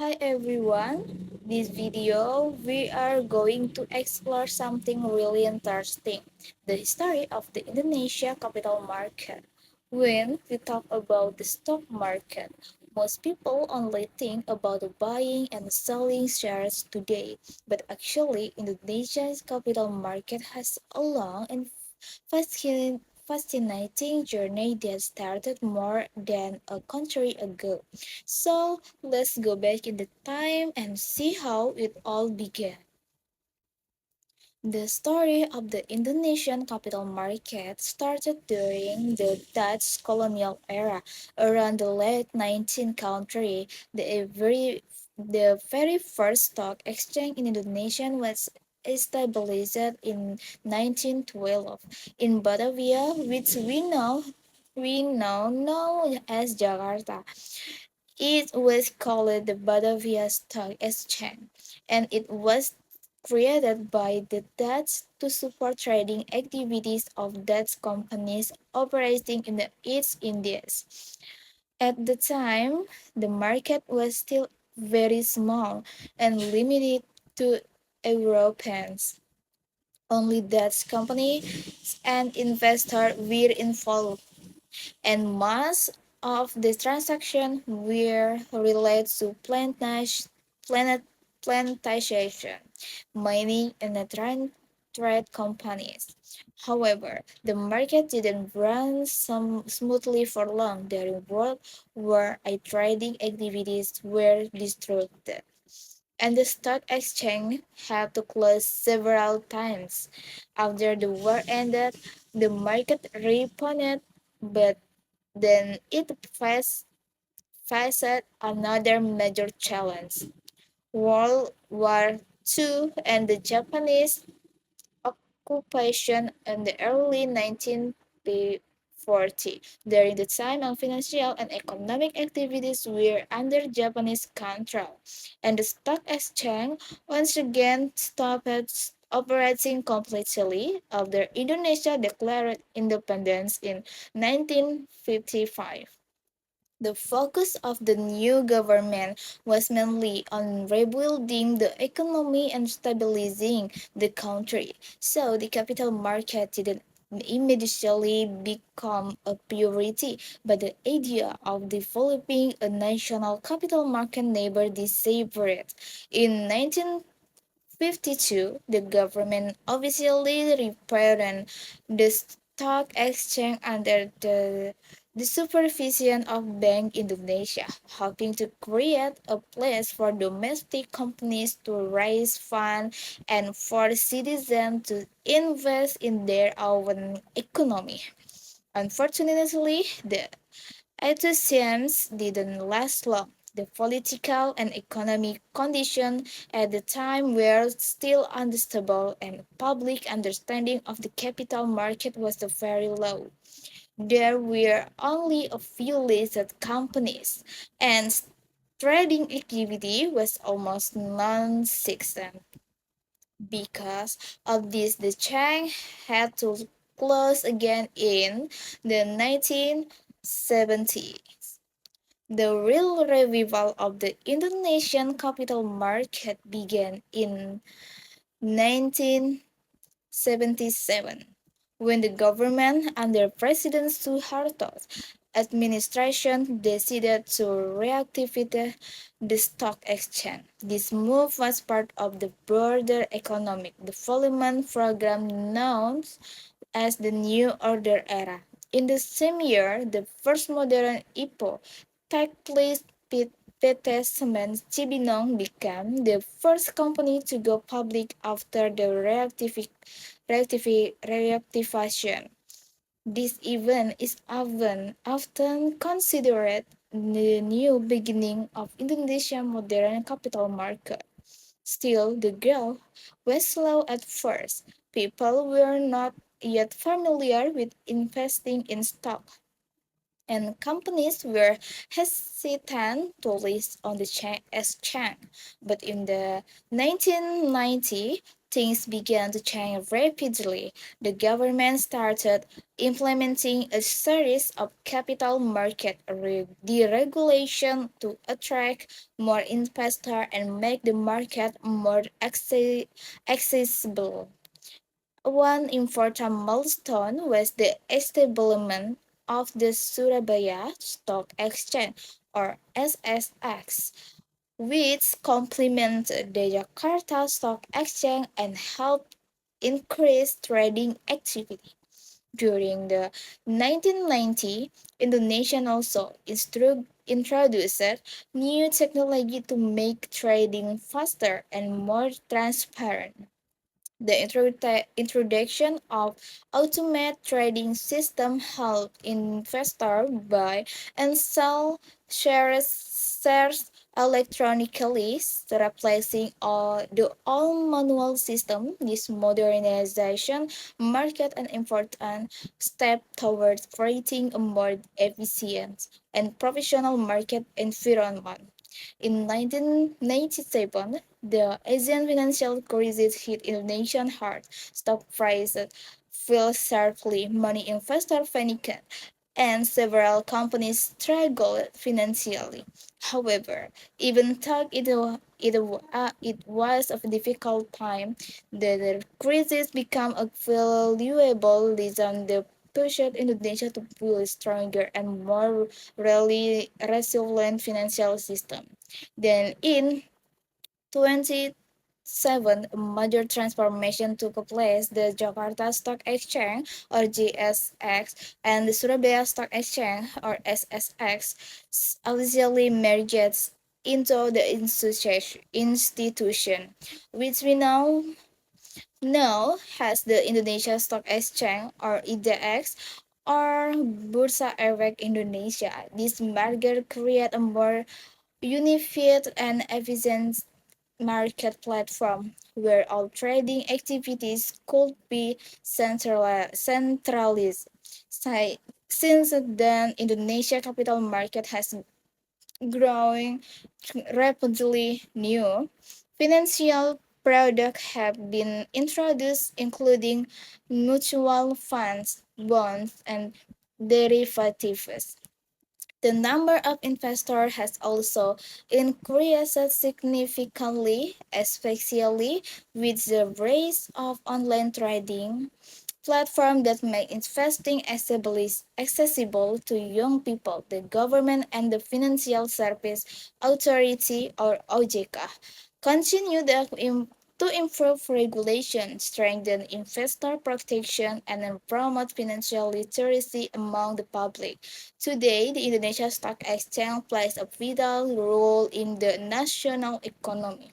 Hi everyone, this video we are going to explore something really interesting, the history of the Indonesia capital market. When we talk about the stock market, most people only think about the buying and selling shares today, but actually Indonesia's capital market has a long and fascinating journey that started more than a century ago. So let's go back in the time and see how it all began. The story of the Indonesian capital market started during the Dutch colonial era. Around the late 19th century, the very first stock exchange in Indonesia was established in 1912 in Batavia, which we now know as Jakarta. It was called the Batavia Stock Exchange, and it was created by the Dutch to support trading activities of Dutch companies operating in the East Indies. At the time, the market was still very small and limited to Europeans. Only Dutch companies and investors were involved, and most of the transactions were related to planet, plantation, mining, and the trade companies. However, the market didn't run smoothly for long. During World War I, trading activities were disrupted, and the stock exchange had to close several times. After the war ended, the market rebounded, but then it faced another major challenge. World War II and the Japanese occupation in the early 1940. During the time of financial and economic activities were under Japanese control, and the stock exchange once again stopped operating completely after Indonesia declared independence in 1955. The focus of the new government was mainly on rebuilding the economy and stabilizing the country, so the capital market didn't immediately become a priority, but the idea of developing a national capital market never disappeared. In 1952, the government officially reopened the stock exchange under the supervision of Bank Indonesia, hoping to create a place for domestic companies to raise funds and for citizens to invest in their own economy. Unfortunately, the enthusiasm didn't last long. The political and economic conditions at the time were still unstable, and public understanding of the capital market was very low. There were only a few listed companies, and trading activity was almost non-existent. Because of this, the Chang had to close again in the 1970s. The real revival of the Indonesian capital market began in 1977, when the government under President Suharto's administration decided to reactivate the stock exchange. This move was part of the broader economic development program known as the New Order era. In the same year, the first modern IPO took place. PT Semen Cibinong became the first company to go public after the reactivation. This event is often considered the new beginning of Indonesia's modern capital market. Still, the growth was slow at first. People were not yet familiar with investing in stock, and companies were hesitant to list on the exchange. But in the 1990s, things began to change rapidly. The government started implementing a series of capital market deregulation to attract more investors and make the market more accessible. One important milestone was the establishment of the Surabaya Stock Exchange or SSX, which complemented the Jakarta Stock Exchange and helped increase trading activity. During the 1990s, Indonesia also introduced new technology to make trading faster and more transparent. The introduction of automated trading system helped investors buy and sell shares electronically, replacing the old manual system. This modernization marked an important step towards creating a more efficient and professional market environment. In 1997, the Asian financial crisis hit Indonesian hard. Stock prices fell sharply, money investors panicked, and several companies struggled financially. However, even though it was a difficult time, the crisis became a valuable lesson that pushed Indonesia to build a stronger and more really resilient financial system. Then in 2007, a major transformation took place. The Jakarta Stock Exchange or GSX and the Surabaya Stock Exchange or SSX officially merged into the institution, which we now has the Indonesia Stock Exchange or IDX or Bursa Efek Indonesia. This merger create a more unified and efficient market platform where all trading activities could be centralized. Since then, Indonesia capital market has growing rapidly. New financial products have been introduced, including mutual funds, bonds, and derivatives. The number of investors has also increased significantly, especially with the rise of online trading platforms that make investing accessible to young people. The government and the Financial Service Authority or OJK continue to improve regulation, strengthen investor protection, and then promote financial literacy among the public. Today, the Indonesia Stock Exchange plays a vital role in the national economy.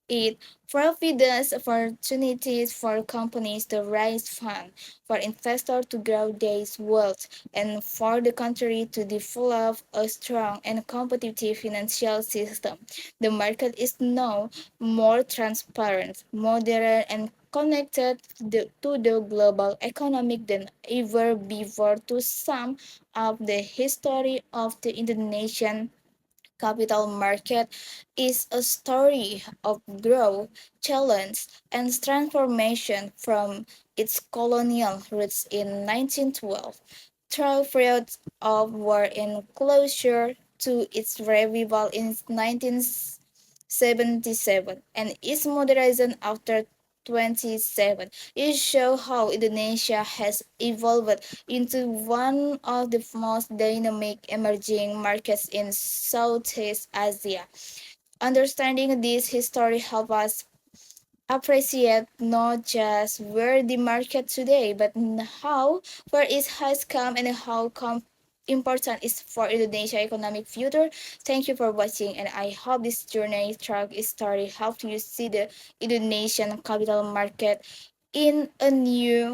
It provides opportunities for companies to raise funds, for investors to grow their wealth, and for the country to develop a strong and competitive financial system. The market is now more transparent, modern, and connected to the global economic than ever before. To sum up the history of the Indonesian capital market is a story of growth, challenge, and transformation from its colonial roots in 1912 through periods of war and closure to its revival in 1977 and its modernization after 27. It shows how Indonesia has evolved into one of the most dynamic emerging markets in Southeast Asia. Understanding this history helps us appreciate not just where the market today, but how where it has come and how important is for Indonesia economic future. Thank you for watching, and I hope this journey track story helped you see the Indonesian capital market in a new